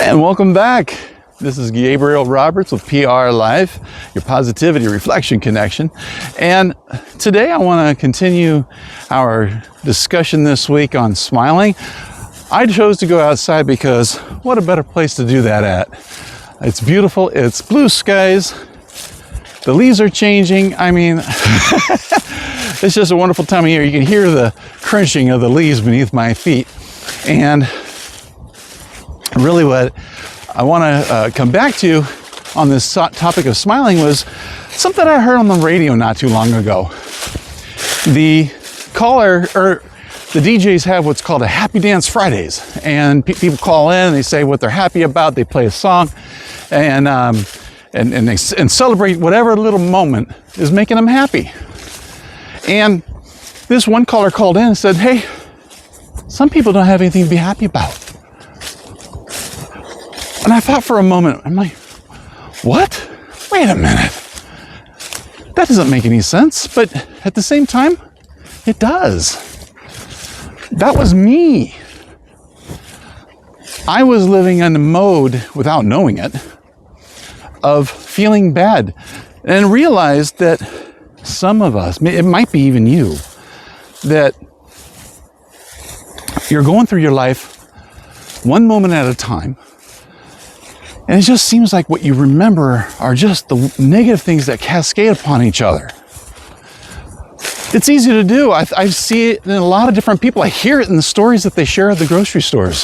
And welcome back. This is Gabriel Roberts with PR Life, your positivity reflection connection. And today I want to continue our discussion this week on smiling. I chose to go outside because what a better place to do that at. It's beautiful, it's blue skies, the leaves are changing. I mean, it's just a wonderful time of year. You can hear the crunching of the leaves beneath my feet. And really what I want to come back to on this topic of smiling was something I heard on the radio not too long ago. The DJs have what's called a Happy Dance Fridays, and people call in and they say what they're happy about. They play a song and celebrate whatever little moment is making them happy. And this one caller called in and said, "Hey, some people don't have anything to be happy about." And I thought for a moment, I'm like, what? Wait a minute. That doesn't make any sense. But at the same time, it does. That was me. I was living in a mode, without knowing it, of feeling bad. And realized that some of us, it might be even you, that you're going through your life one moment at a time. And it just seems like what you remember are just the negative things that cascade upon each other. It's easy to do. I see it in a lot of different people. I hear it in the stories that they share at the grocery stores.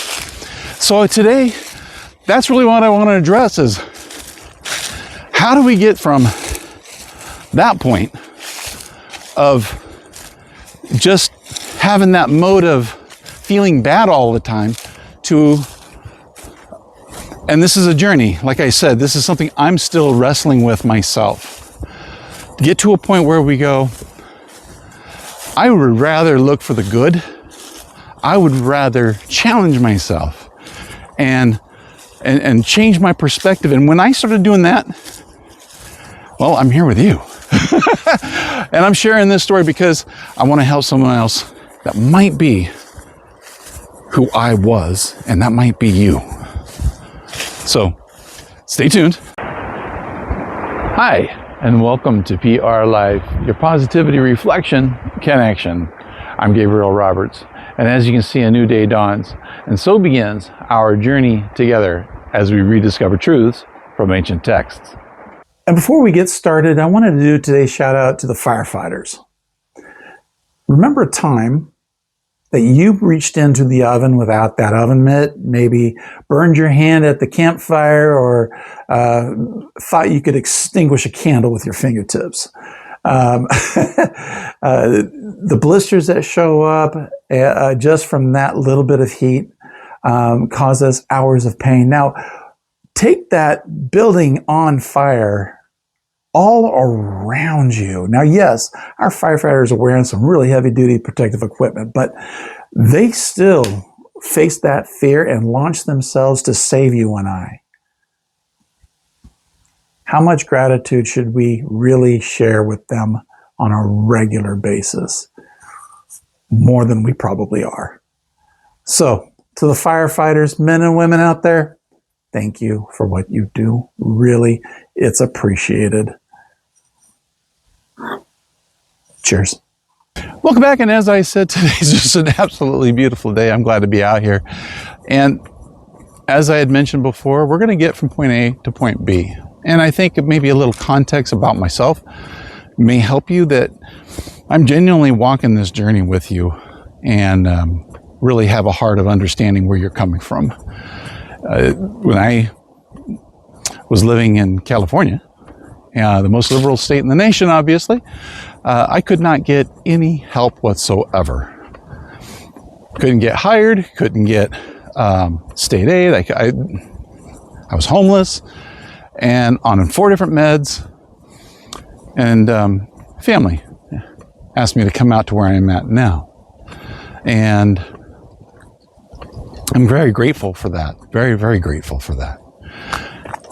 So today, that's really what I want to address is how do we get from that point of just having that mode of feeling bad all the time to, and this is a journey. Like I said, this is something I'm still wrestling with myself. To get to a point where we go, I would rather look for the good. I would rather challenge myself and change my perspective. And when I started doing that, well, I'm here with you. And I'm sharing this story because I want to help someone else that might be who I was, and that might be you. So, stay tuned. Hi, and welcome to PR Life, your positivity reflection connection. I'm Gabriel Roberts, and as you can see, a new day dawns, and so begins our journey together as we rediscover truths from ancient texts. And before we get started, I wanted to do today's shout out to the firefighters. Remember a time that you reached into the oven without that oven mitt, maybe burned your hand at the campfire, or thought you could extinguish a candle with your fingertips. The blisters that show up just from that little bit of heat cause us hours of pain. Now, take that building on fire all around you. Now, yes, our firefighters are wearing some really heavy-duty protective equipment, but they still face that fear and launch themselves to save you and I. How much gratitude should we really share with them on a regular basis? More than we probably are. So, to the firefighters, men and women out there, thank you for what you do. Really, it's appreciated. Cheers. Welcome back, and as I said, today's just an absolutely beautiful day. I'm glad to be out here. And as I had mentioned before, we're going to get from point A to point B. And I think maybe a little context about myself may help you, that I'm genuinely walking this journey with you and really have a heart of understanding where you're coming from. When I was living in California, the most liberal state in the nation, obviously, I could not get any help whatsoever. Couldn't get hired, couldn't get state aid. I was homeless and on 4 different meds. And family asked me to come out to where I'm at now. And I'm very grateful for that. Very, very grateful for that.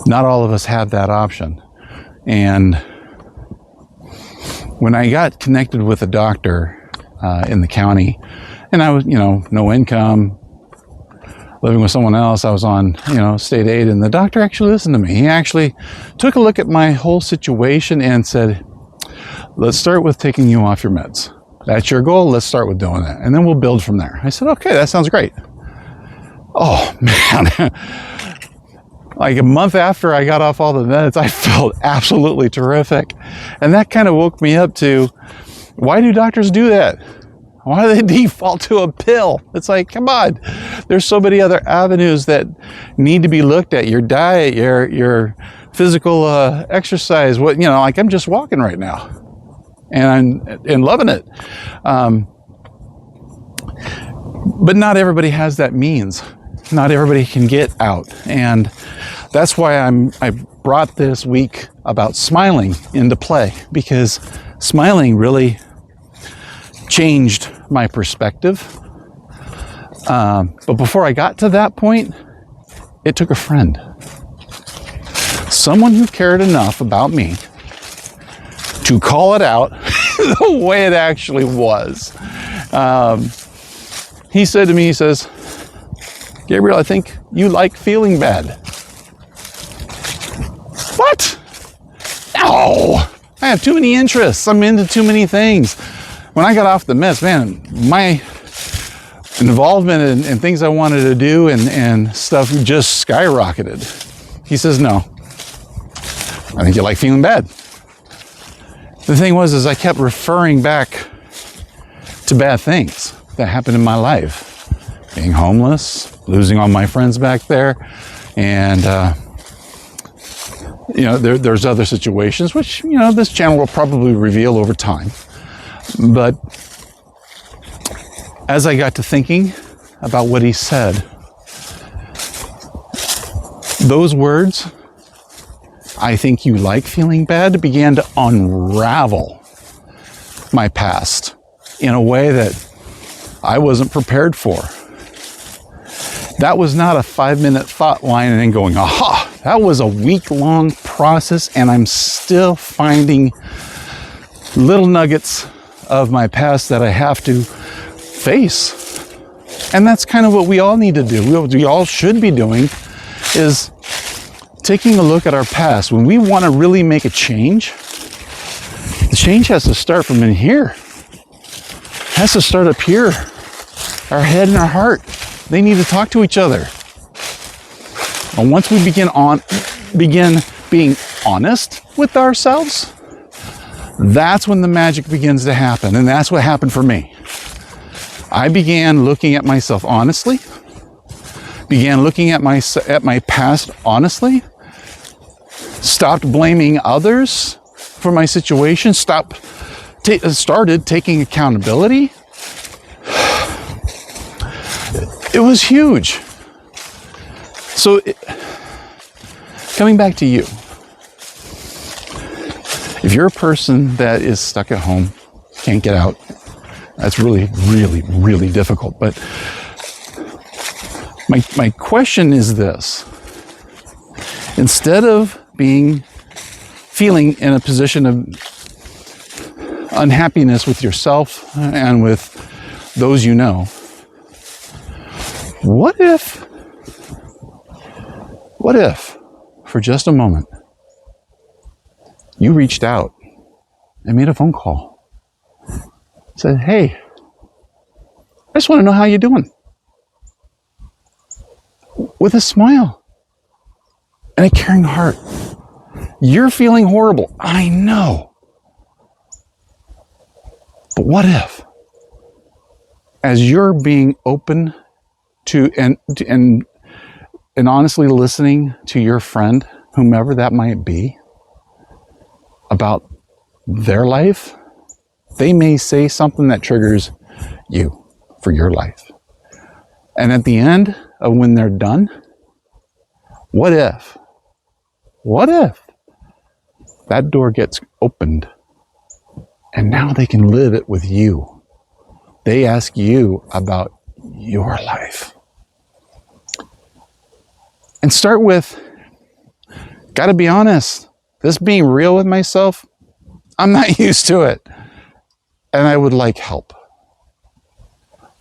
Not all of us have that option. And when I got connected with a doctor in the county, and I was, no income, living with someone else. I was on, state aid, and the doctor actually listened to me. He actually took a look at my whole situation and said, let's start with taking you off your meds. That's your goal. Let's start with doing that. And then we'll build from there. I said, okay, that sounds great. Oh, man. Like a month after I got off all the meds, I felt absolutely terrific. And that kind of woke me up to, why do doctors do that? Why do they default to a pill? It's like, come on. There's so many other avenues that need to be looked at. Your diet, your physical exercise. Like I'm just walking right now. And I'm loving it. But not everybody has that means. Not everybody can get out. And that's why I brought this week about smiling into play, because smiling really changed my perspective. But before I got to that point, it took a friend. Someone who cared enough about me to call it out the way it actually was. He said to me, he says, Gabriel, I think you like feeling bad. What? No, I have too many interests. I'm into too many things. When I got off the meds, man, my involvement in things I wanted to do and stuff just skyrocketed. He says, no, I think you like feeling bad. The thing was, I kept referring back to bad things that happened in my life. Being homeless, losing all my friends back there, and there's other situations which this channel will probably reveal over time. But as I got to thinking about what he said, those words, I think you like feeling bad, began to unravel my past in a way that I wasn't prepared for. That was not a 5-minute thought line and then going, aha! That was a week-long process, and I'm still finding little nuggets of my past that I have to face. And that's kind of what we all need to do. What we all should be doing is taking a look at our past. When we want to really make a change, the change has to start from in here. It has to start up here. Our head and our heart. They need to talk to each other. And once we begin being honest with ourselves, that's when the magic begins to happen. And that's what happened for me. I began looking at myself honestly, began looking at my past honestly, stopped blaming others for my situation, started taking accountability. It was huge. So, coming back to you, if you're a person that is stuck at home, can't get out, that's really, really, really difficult. But my question is this. Instead of feeling in a position of unhappiness with yourself and with those you know, what if, for just a moment, you reached out and made a phone call, said, hey, I just want to know how you're doing, with a smile and a caring heart. You're feeling horrible, I know. But what if, as you're being open to and honestly listening to your friend, whomever that might be, about their life, they may say something that triggers you for your life. And at the end of when they're done, what if that door gets opened and now they can live it with you? They ask you about your life. And start with, gotta be honest, this being real with myself, I'm not used to it. And I would like help.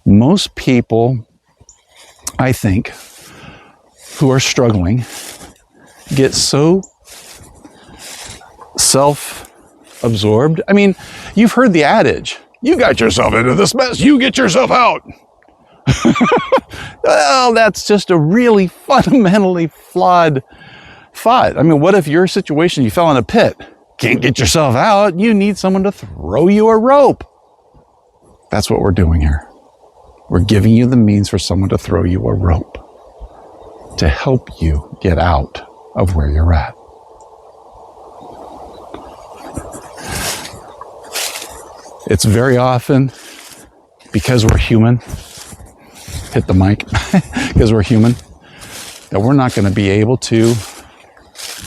Most people, I think, who are struggling get so self-absorbed. I mean, you've heard the adage, you got yourself into this mess, you get yourself out. Well, that's just a really fundamentally flawed thought. I mean, what if your situation, you fell in a pit, can't get yourself out, you need someone to throw you a rope. That's what we're doing here. We're giving you the means for someone to throw you a rope to help you get out of where you're at. It's very often because we're human, hit the mic, because we're human, that we're not going to be able to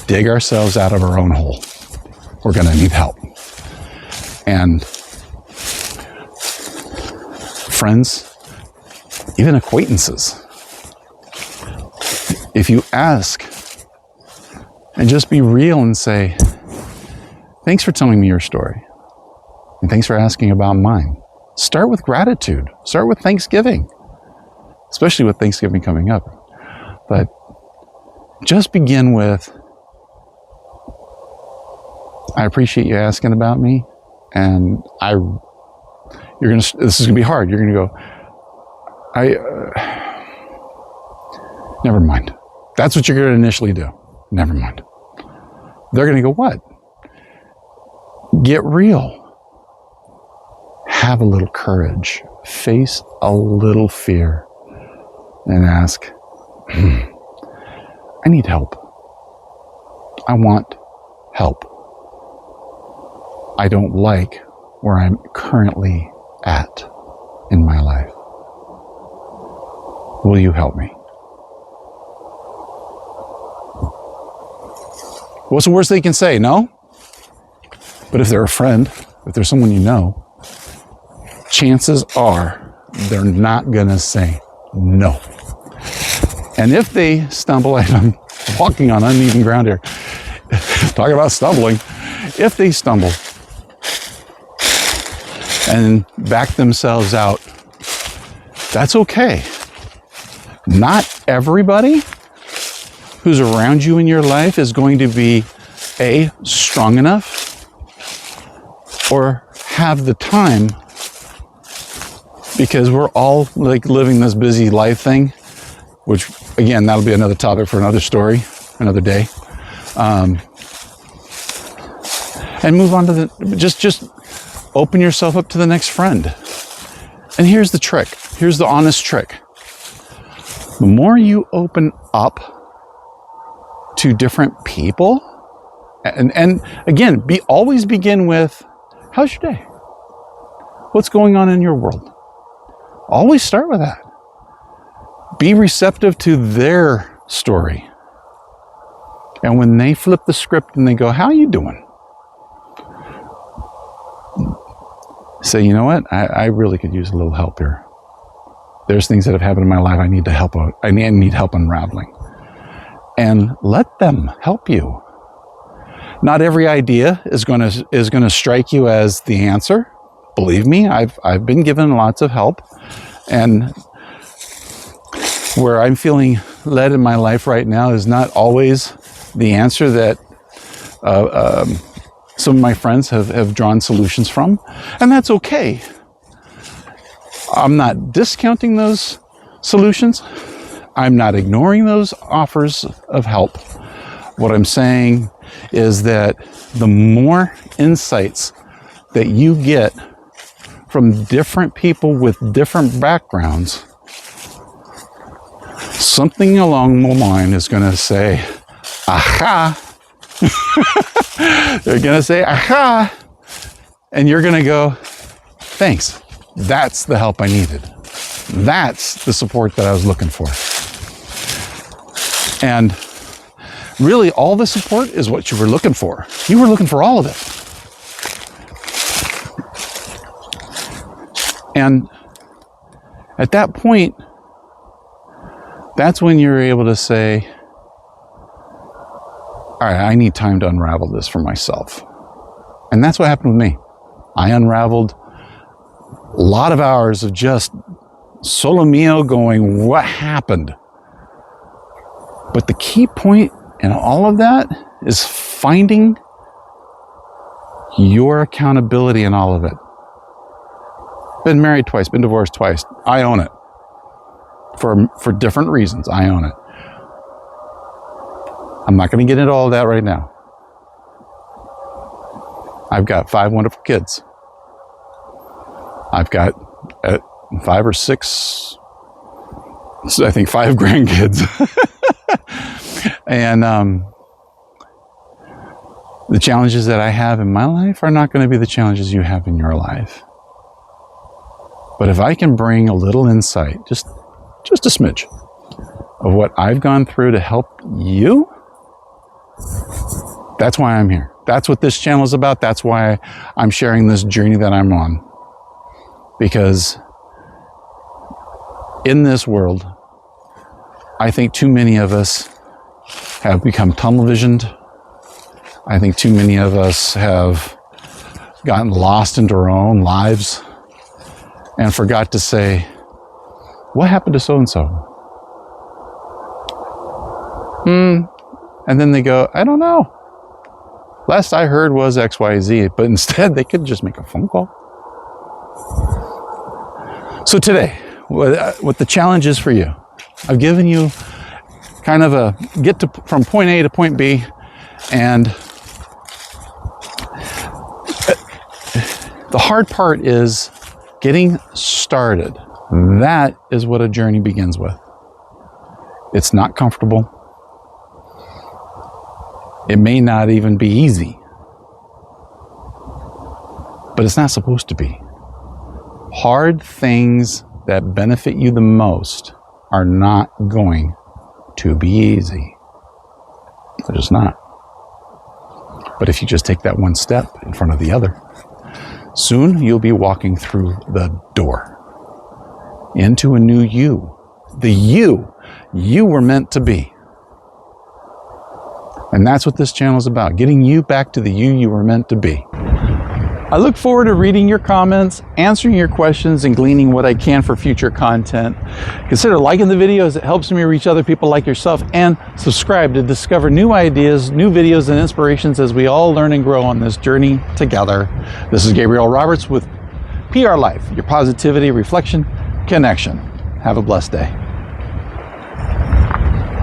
dig ourselves out of our own hole. We're going to need help. And friends, even acquaintances, if you ask and just be real and say, thanks for telling me your story. And thanks for asking about mine. Start with gratitude. Start with Thanksgiving, especially with Thanksgiving coming up. But just begin with, I appreciate you asking about me, and this is gonna be hard. You're gonna go, never mind. That's what you're gonna initially do. Never mind. They're gonna go, what? Get real. Have a little courage. Face a little fear and ask, I need help. I want help. I don't like where I'm currently at in my life. Will you help me? What's the worst they can say? No? But if they're a friend, if they're someone you know, chances are they're not going to say no. And if they stumble, I'm walking on uneven ground here, talking about stumbling, if they stumble and back themselves out, that's okay. Not everybody who's around you in your life is going to be A, strong enough, or have the time, because we're all like living this busy life thing, which again, that'll be another topic for another story, another day. And move on to just open yourself up to the next friend. And here's the trick. Here's the honest trick. The more you open up to different people, and again, always begin with, how's your day? What's going on in your world? Always start with that. Be receptive to their story. And when they flip the script and they go, how are you doing? Say, you know what? I really could use a little help here. There's things that have happened in my life I need to help out. I need help unraveling. And let them help you. Not every idea is going to strike you as the answer. Believe me, I've been given lots of help, and where I'm feeling led in my life right now is not always the answer that some of my friends have drawn solutions from, and that's okay. I'm not discounting those solutions. I'm not ignoring those offers of help. What I'm saying is that the more insights that you get from different people with different backgrounds, something along the line is going to say, aha. They're going to say, aha. And you're going to go, thanks. That's the help I needed. That's the support that I was looking for. And really, all the support is what you were looking for. You were looking for all of it. And at that point, that's when you're able to say, all right, I need time to unravel this for myself. And that's what happened with me. I unraveled a lot of hours of just solo mio going, what happened? But the key point in all of that is finding your accountability in all of it. Been married twice, been divorced twice. I own it. For different reasons, I own it. I'm not going to get into all of that right now. I've got 5 wonderful kids. I've got 5 or 6, I think 5 grandkids. And the challenges that I have in my life are not going to be the challenges you have in your life. But if I can bring a little insight, just a smidge of what I've gone through to help you, that's why I'm here. That's what this channel is about. That's why I'm sharing this journey that I'm on. Because in this world, I think too many of us have become tunnel visioned. I think too many of us have gotten lost into our own lives and forgot to say, what happened to so-and-so? And then they go, I don't know. Last I heard was XYZ, but instead they could just make a phone call. So today, what the challenge is for you, I've given you kind of a get to from point A to point B, and the hard part is getting started. That is what a journey begins with. It's not comfortable. It may not even be easy, but it's not supposed to be. Hard things that benefit you the most are not going to be easy. They're just not. But if you just take that one step in front of the other, soon you'll be walking through the door into a new you. The you were meant to be. And that's what this channel is about, getting you back to the you were meant to be. I look forward to reading your comments, answering your questions, and gleaning what I can for future content. Consider liking the videos. It helps me reach other people like yourself, and subscribe to discover new ideas, new videos, and inspirations as we all learn and grow on this journey together. This is Gabriel Roberts with PR Life, your positivity, reflection, connection. Have a blessed day.